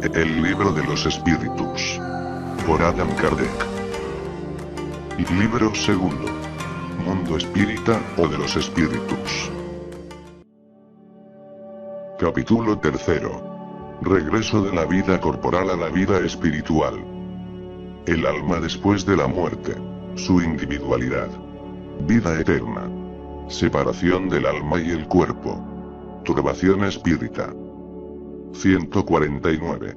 El libro de los espíritus. Por Adam Kardec. Libro segundo. Mundo espírita, o de los espíritus. Capítulo tercero. Regreso de la vida corporal a la vida espiritual. El alma después de la muerte. Su individualidad. Vida eterna. Separación del alma y el cuerpo. Turbación espírita. 149.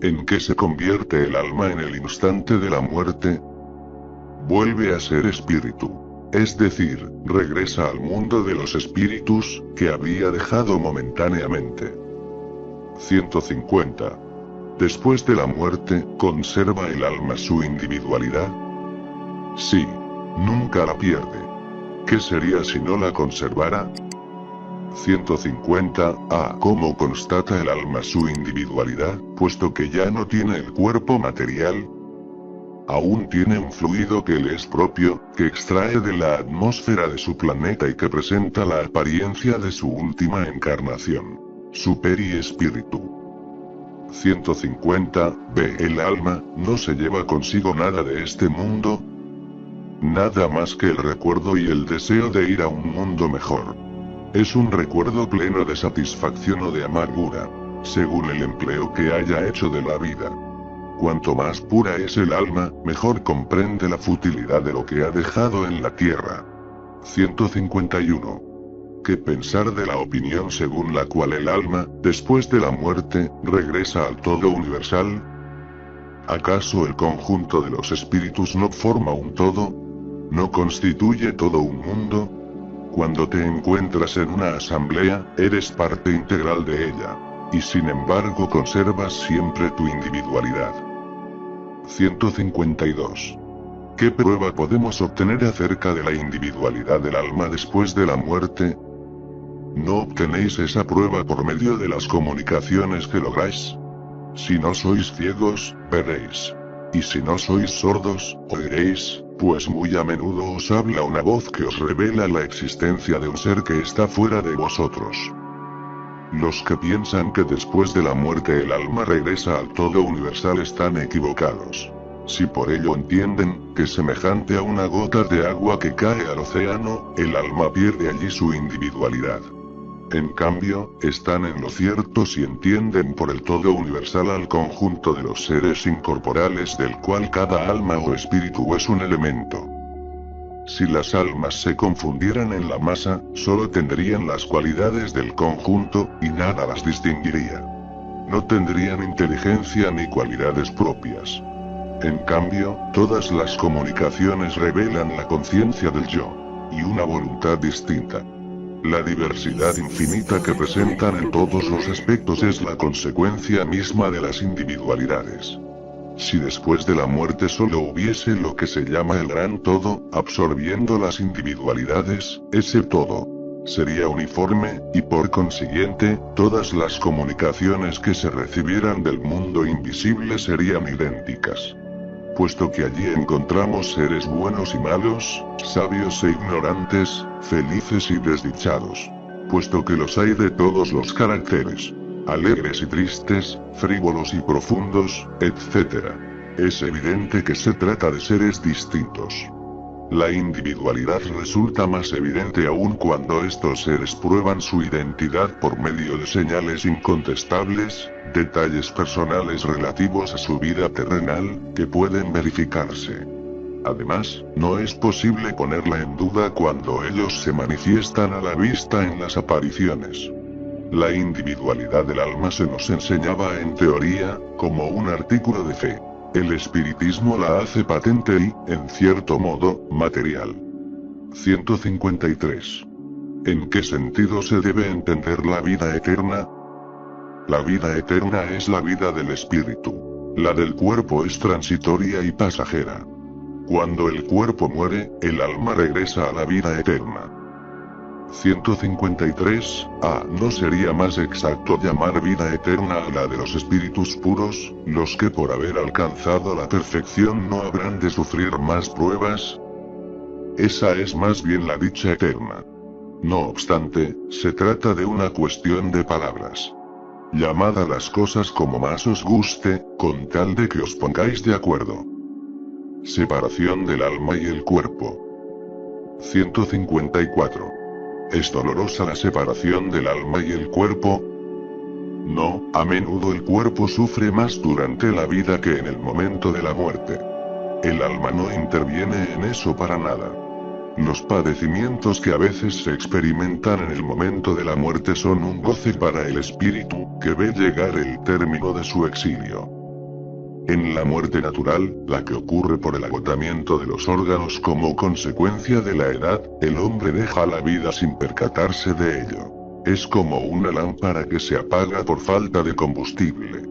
¿En qué se convierte el alma en el instante de la muerte? Vuelve a ser espíritu, es decir, regresa al mundo de los espíritus, que había dejado momentáneamente. 150. Después de la muerte, ¿conserva el alma su individualidad? Sí, nunca la pierde. ¿Qué sería si no la conservara? 150. ¿Cómo constata el alma su individualidad, puesto que ya no tiene el cuerpo material? Aún tiene un fluido que le es propio, que extrae de la atmósfera de su planeta y que presenta la apariencia de su última encarnación. Su periespíritu. 150. ¿El alma no se lleva consigo nada de este mundo? Nada más que el recuerdo y el deseo de ir a un mundo mejor. Es un recuerdo pleno de satisfacción o de amargura, según el empleo que haya hecho de la vida. Cuanto más pura es el alma, mejor comprende la futilidad de lo que ha dejado en la tierra. 151. ¿Qué pensar de la opinión según la cual el alma, después de la muerte, regresa al todo universal? ¿Acaso el conjunto de los espíritus no forma un todo? ¿No constituye todo un mundo? Cuando te encuentras en una asamblea, eres parte integral de ella, y sin embargo conservas siempre tu individualidad. 152. ¿Qué prueba podemos obtener acerca de la individualidad del alma después de la muerte? ¿No obtenéis esa prueba por medio de las comunicaciones que lográis? Si no sois ciegos, veréis. Y si no sois sordos, oiréis, pues muy a menudo os habla una voz que os revela la existencia de un ser que está fuera de vosotros. Los que piensan que después de la muerte el alma regresa al todo universal están equivocados. Si por ello entienden, que semejante a una gota de agua que cae al océano, el alma pierde allí su individualidad. En cambio, están en lo cierto si entienden por el todo universal al conjunto de los seres incorporales del cual cada alma o espíritu es un elemento. Si las almas se confundieran en la masa, solo tendrían las cualidades del conjunto, y nada las distinguiría. No tendrían inteligencia ni cualidades propias. En cambio, todas las comunicaciones revelan la conciencia del yo, y una voluntad distinta. La diversidad infinita que presentan en todos los aspectos es la consecuencia misma de las individualidades. Si después de la muerte solo hubiese lo que se llama el gran todo, absorbiendo las individualidades, ese todo sería uniforme, y por consiguiente, todas las comunicaciones que se recibieran del mundo invisible serían idénticas. Puesto que allí encontramos seres buenos y malos, sabios e ignorantes, felices y desdichados. Puesto que los hay de todos los caracteres, alegres y tristes, frívolos y profundos, etc. Es evidente que se trata de seres distintos. La individualidad resulta más evidente aún cuando estos seres prueban su identidad por medio de señales incontestables, detalles personales relativos a su vida terrenal, que pueden verificarse. Además, no es posible ponerla en duda cuando ellos se manifiestan a la vista en las apariciones. La individualidad del alma se nos enseñaba en teoría, como un artículo de fe. El espiritismo la hace patente y, en cierto modo, material. 153. ¿En qué sentido se debe entender la vida eterna? La vida eterna es la vida del espíritu. La del cuerpo es transitoria y pasajera. Cuando el cuerpo muere, el alma regresa a la vida eterna. 153. ¿No sería más exacto llamar vida eterna a la de los espíritus puros, los que por haber alcanzado la perfección no habrán de sufrir más pruebas? Esa es más bien la dicha eterna. No obstante, se trata de una cuestión de palabras. Llamad a las cosas como más os guste, con tal de que os pongáis de acuerdo. Separación del alma y el cuerpo. 154. ¿Es dolorosa la separación del alma y el cuerpo? No, a menudo el cuerpo sufre más durante la vida que en el momento de la muerte. El alma no interviene en eso para nada. Los padecimientos que a veces se experimentan en el momento de la muerte son un goce para el espíritu, que ve llegar el término de su exilio. En la muerte natural, la que ocurre por el agotamiento de los órganos como consecuencia de la edad, el hombre deja la vida sin percatarse de ello. Es como una lámpara que se apaga por falta de combustible.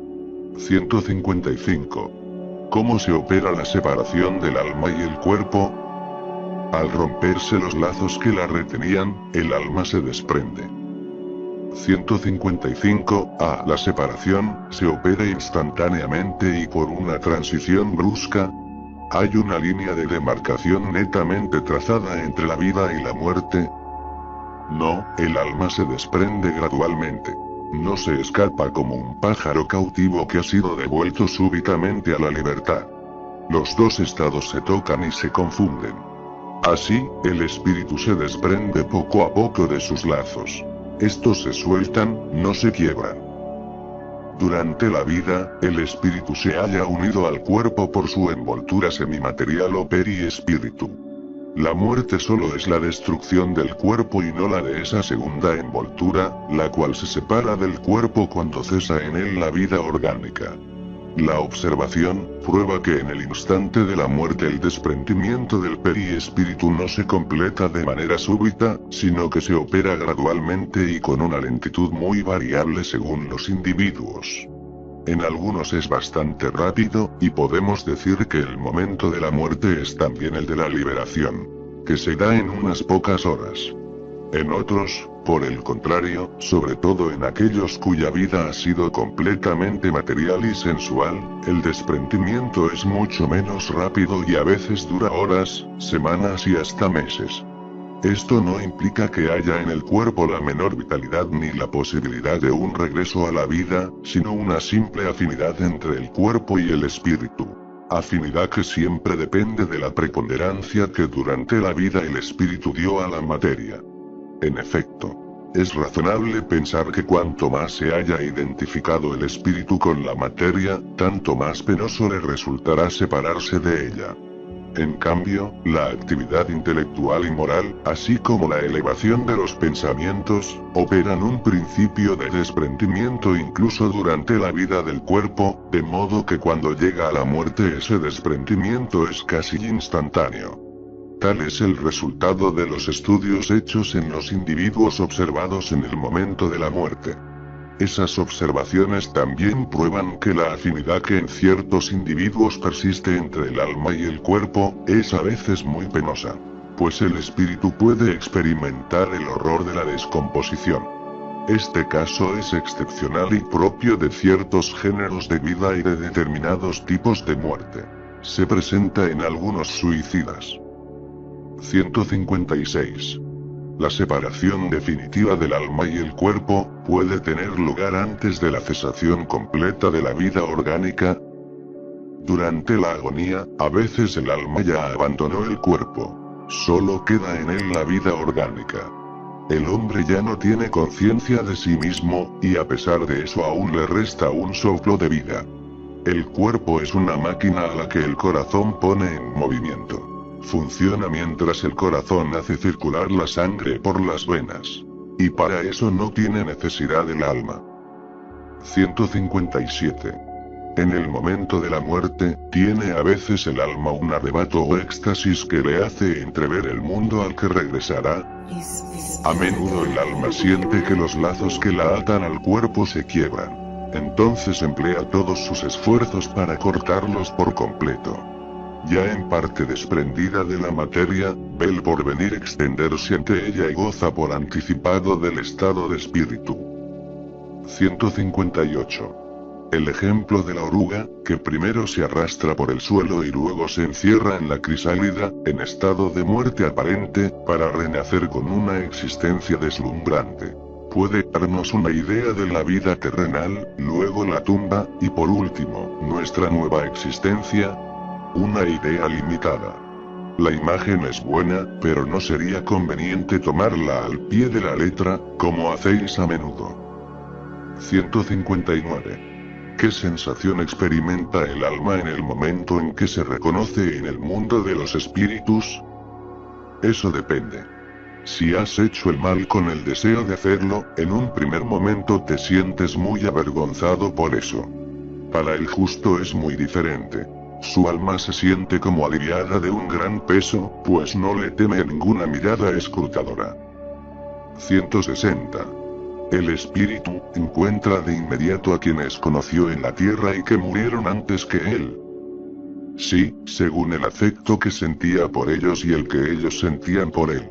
155. ¿Cómo se opera la separación del alma y el cuerpo? Al romperse los lazos que la retenían, el alma se desprende. 155. La separación se opera instantáneamente y por una transición brusca. ¿Hay una línea de demarcación netamente trazada entre la vida y la muerte? No, el alma se desprende gradualmente. No se escapa como un pájaro cautivo que ha sido devuelto súbitamente a la libertad. Los dos estados se tocan y se confunden. Así, el espíritu se desprende poco a poco de sus lazos. Estos se sueltan, no se quiebran. Durante la vida, el espíritu se halla unido al cuerpo por su envoltura semimaterial o periespíritu. La muerte solo es la destrucción del cuerpo y no la de esa segunda envoltura, la cual se separa del cuerpo cuando cesa en él la vida orgánica. La observación prueba que en el instante de la muerte el desprendimiento del periespíritu no se completa de manera súbita, sino que se opera gradualmente y con una lentitud muy variable según los individuos. En algunos es bastante rápido, y podemos decir que el momento de la muerte es también el de la liberación, que se da en unas pocas horas. En otros, por el contrario, sobre todo en aquellos cuya vida ha sido completamente material y sensual, el desprendimiento es mucho menos rápido y a veces dura horas, semanas y hasta meses. Esto no implica que haya en el cuerpo la menor vitalidad ni la posibilidad de un regreso a la vida, sino una simple afinidad entre el cuerpo y el espíritu. Afinidad que siempre depende de la preponderancia que durante la vida el espíritu dio a la materia. En efecto, es razonable pensar que cuanto más se haya identificado el espíritu con la materia, tanto más penoso le resultará separarse de ella. En cambio, la actividad intelectual y moral, así como la elevación de los pensamientos, operan un principio de desprendimiento incluso durante la vida del cuerpo, de modo que cuando llega a la muerte ese desprendimiento es casi instantáneo. Tal es el resultado de los estudios hechos en los individuos observados en el momento de la muerte. Esas observaciones también prueban que la afinidad que en ciertos individuos persiste entre el alma y el cuerpo, es a veces muy penosa. Pues el espíritu puede experimentar el horror de la descomposición. Este caso es excepcional y propio de ciertos géneros de vida y de determinados tipos de muerte. Se presenta en algunos suicidas. 156. La separación definitiva del alma y el cuerpo puede tener lugar antes de la cesación completa de la vida orgánica. Durante la agonía, a veces el alma ya abandonó el cuerpo. Solo queda en él la vida orgánica. El hombre ya no tiene conciencia de sí mismo, y a pesar de eso aún le resta un soplo de vida. El cuerpo es una máquina a la que el corazón pone en movimiento. Funciona mientras el corazón hace circular la sangre por las venas. Y para eso no tiene necesidad del alma. 157. En el momento de la muerte, tiene a veces el alma un arrebato o éxtasis que le hace entrever el mundo al que regresará. A menudo el alma siente que los lazos que la atan al cuerpo se quiebran. Entonces emplea todos sus esfuerzos para cortarlos por completo. Ya en parte desprendida de la materia, ve el porvenir extenderse ante ella y goza por anticipado del estado de espíritu. 158. El ejemplo de la oruga, que primero se arrastra por el suelo y luego se encierra en la crisálida, en estado de muerte aparente, para renacer con una existencia deslumbrante. puede darnos una idea de la vida terrenal, luego la tumba, y por último, nuestra nueva existencia. Una idea limitada. La imagen es buena, pero no sería conveniente tomarla al pie de la letra, como hacéis a menudo. 159. ¿Qué sensación experimenta el alma en el momento en que se reconoce en el mundo de los espíritus? Eso depende. Si has hecho el mal con el deseo de hacerlo, en un primer momento te sientes muy avergonzado por eso. Para el justo es muy diferente. Su alma se siente como aliviada de un gran peso, pues no le teme ninguna mirada escrutadora. 160. El espíritu encuentra de inmediato a quienes conoció en la tierra y que murieron antes que él. Sí, según el afecto que sentía por ellos y el que ellos sentían por él.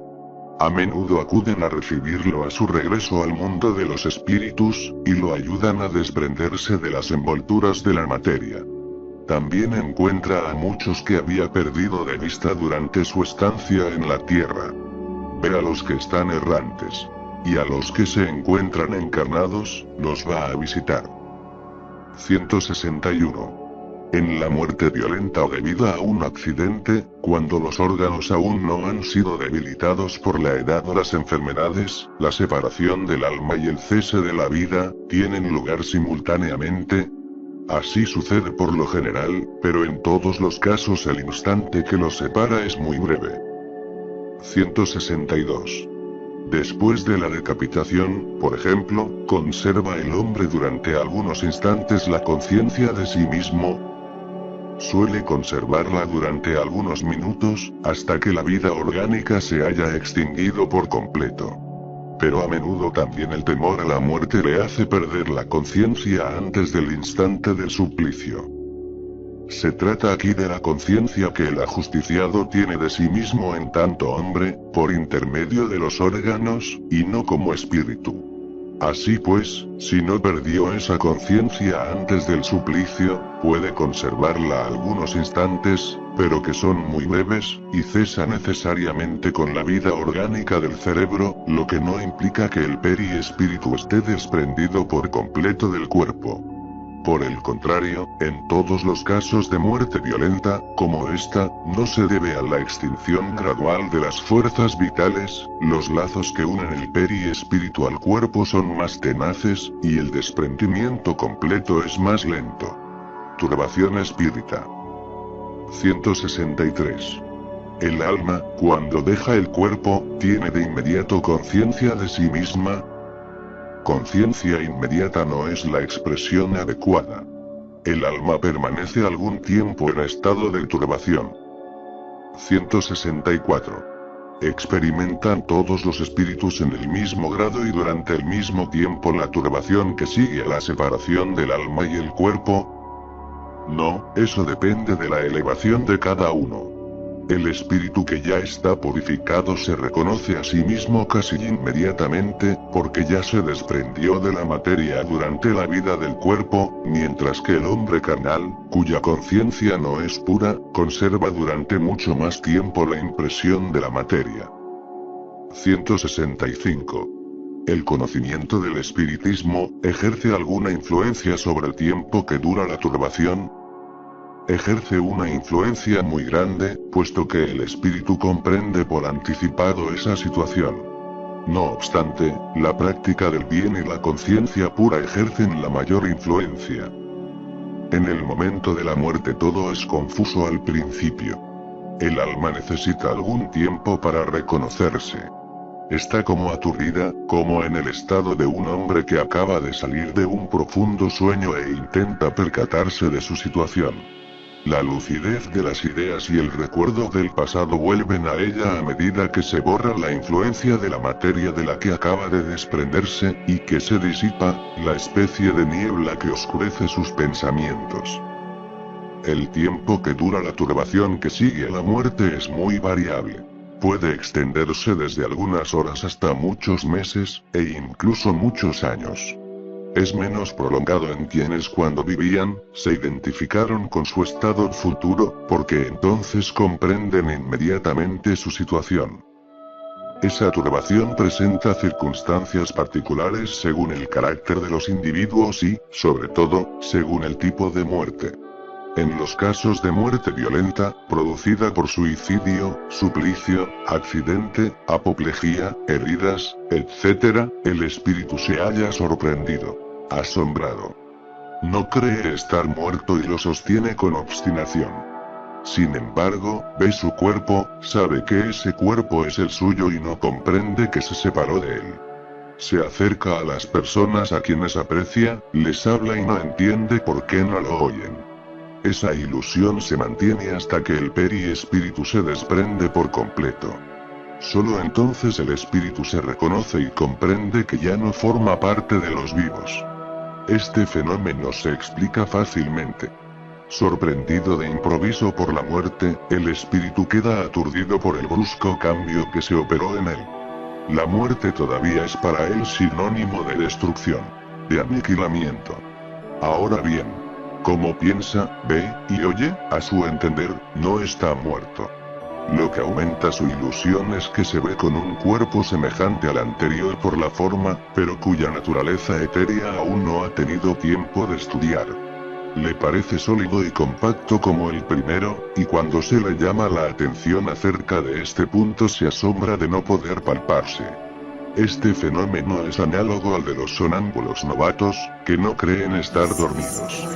A menudo acuden a recibirlo a su regreso al mundo de los espíritus, y lo ayudan a desprenderse de las envolturas de la materia. También encuentra a muchos que había perdido de vista durante su estancia en la tierra. Ve a los que están errantes. Y a los que se encuentran encarnados, los va a visitar. 161. En la muerte violenta o debida a un accidente, cuando los órganos aún no han sido debilitados por la edad o las enfermedades, la separación del alma y el cese de la vida, tienen lugar simultáneamente. Así sucede por lo general, pero en todos los casos el instante que los separa es muy breve. 162. Después de la decapitación, por ejemplo, conserva el hombre durante algunos instantes la conciencia de sí mismo. Suele conservarla durante algunos minutos, hasta que la vida orgánica se haya extinguido por completo. Pero a menudo también el temor a la muerte le hace perder la conciencia antes del instante del suplicio. Se trata aquí de la conciencia que el ajusticiado tiene de sí mismo en tanto hombre, por intermedio de los órganos, y no como espíritu. Así pues, si no perdió esa conciencia antes del suplicio, puede conservarla algunos instantes, pero que son muy breves, y cesa necesariamente con la vida orgánica del cerebro, lo que no implica que el periespíritu esté desprendido por completo del cuerpo. Por el contrario, en todos los casos de muerte violenta, como esta, no se debe a la extinción gradual de las fuerzas vitales, los lazos que unen el periespíritu al cuerpo son más tenaces, y el desprendimiento completo es más lento. Turbación espírita. 163. El alma, cuando deja el cuerpo, tiene de inmediato conciencia de sí misma. Conciencia inmediata no es la expresión adecuada. El alma permanece algún tiempo en estado de turbación. 164. ¿Experimentan todos los espíritus en el mismo grado y durante el mismo tiempo la turbación que sigue a la separación del alma y el cuerpo? No, eso depende de la elevación de cada uno. El espíritu que ya está purificado se reconoce a sí mismo casi inmediatamente, porque ya se desprendió de la materia durante la vida del cuerpo, mientras que el hombre carnal, cuya conciencia no es pura, conserva durante mucho más tiempo la impresión de la materia. 165. ¿El conocimiento del espiritismo ejerce alguna influencia sobre el tiempo que dura la turbación? Ejerce una influencia muy grande, puesto que el espíritu comprende por anticipado esa situación. No obstante, la práctica del bien y la conciencia pura ejercen la mayor influencia. En el momento de la muerte todo es confuso al principio. El alma necesita algún tiempo para reconocerse. Está como aturdida, como en el estado de un hombre que acaba de salir de un profundo sueño e intenta percatarse de su situación. La lucidez de las ideas y el recuerdo del pasado vuelven a ella a medida que se borra la influencia de la materia de la que acaba de desprenderse, y que se disipa, la especie de niebla que oscurece sus pensamientos. El tiempo que dura la turbación que sigue a la muerte es muy variable. Puede extenderse desde algunas horas hasta muchos meses, e incluso muchos años. Es menos prolongado en quienes cuando vivían, se identificaron con su estado futuro, porque entonces comprenden inmediatamente su situación. Esa turbación presenta circunstancias particulares según el carácter de los individuos y, sobre todo, según el tipo de muerte. En los casos de muerte violenta, producida por suicidio, suplicio, accidente, apoplejía, heridas, etc., el espíritu se halla sorprendido, asombrado. No cree estar muerto y lo sostiene con obstinación. Sin embargo, ve su cuerpo, sabe que ese cuerpo es el suyo y no comprende que se separó de él. Se acerca a las personas a quienes aprecia, les habla y no entiende por qué no lo oyen. Esa ilusión se mantiene hasta que el periespíritu se desprende por completo. Solo entonces el espíritu se reconoce y comprende que ya no forma parte de los vivos. Este fenómeno se explica fácilmente. Sorprendido de improviso por la muerte, el espíritu queda aturdido por el brusco cambio que se operó en él. La muerte todavía es para él sinónimo de destrucción, de aniquilamiento. Ahora bien, como piensa, ve y oye, a su entender, no está muerto. Lo que aumenta su ilusión es que se ve con un cuerpo semejante al anterior por la forma, pero cuya naturaleza etérea aún no ha tenido tiempo de estudiar. Le parece sólido y compacto como el primero, y cuando se le llama la atención acerca de este punto se asombra de no poder palparse. Este fenómeno es análogo al de los sonámbulos novatos, que no creen estar dormidos.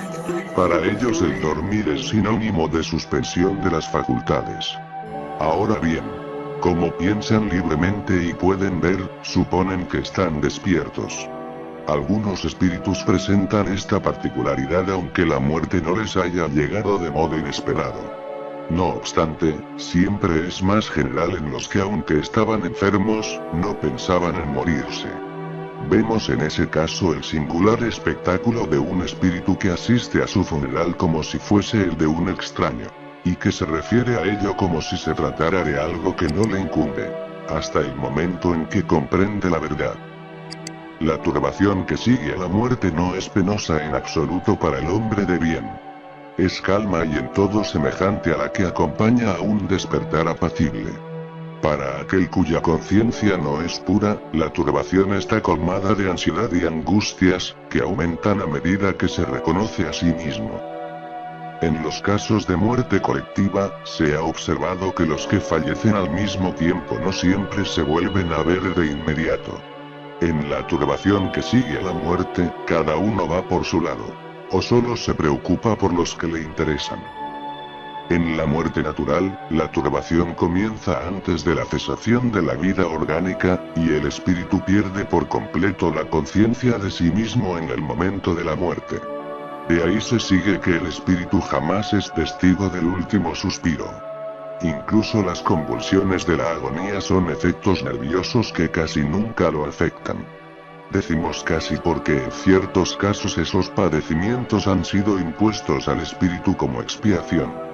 Para ellos el dormir es sinónimo de suspensión de las facultades. Ahora bien, como piensan libremente y pueden ver, suponen que están despiertos. Algunos espíritus presentan esta particularidad aunque la muerte no les haya llegado de modo inesperado. No obstante, siempre es más general en los que aunque estaban enfermos, no pensaban en morirse. Vemos en ese caso el singular espectáculo de un espíritu que asiste a su funeral como si fuese el de un extraño, y que se refiere a ello como si se tratara de algo que no le incumbe, hasta el momento en que comprende la verdad. La turbación que sigue a la muerte no es penosa en absoluto para el hombre de bien. Es calma y en todo semejante a la que acompaña a un despertar apacible. Para aquel cuya conciencia no es pura, la turbación está colmada de ansiedad y angustias, que aumentan a medida que se reconoce a sí mismo. En los casos de muerte colectiva, se ha observado que los que fallecen al mismo tiempo no siempre se vuelven a ver de inmediato. En la turbación que sigue a la muerte, cada uno va por su lado, o solo se preocupa por los que le interesan. En la muerte natural, la turbación comienza antes de la cesación de la vida orgánica, y el espíritu pierde por completo la conciencia de sí mismo en el momento de la muerte. De ahí se sigue que el espíritu jamás es testigo del último suspiro. Incluso las convulsiones de la agonía son efectos nerviosos que casi nunca lo afectan. Decimos casi porque en ciertos casos esos padecimientos han sido impuestos al espíritu como expiación.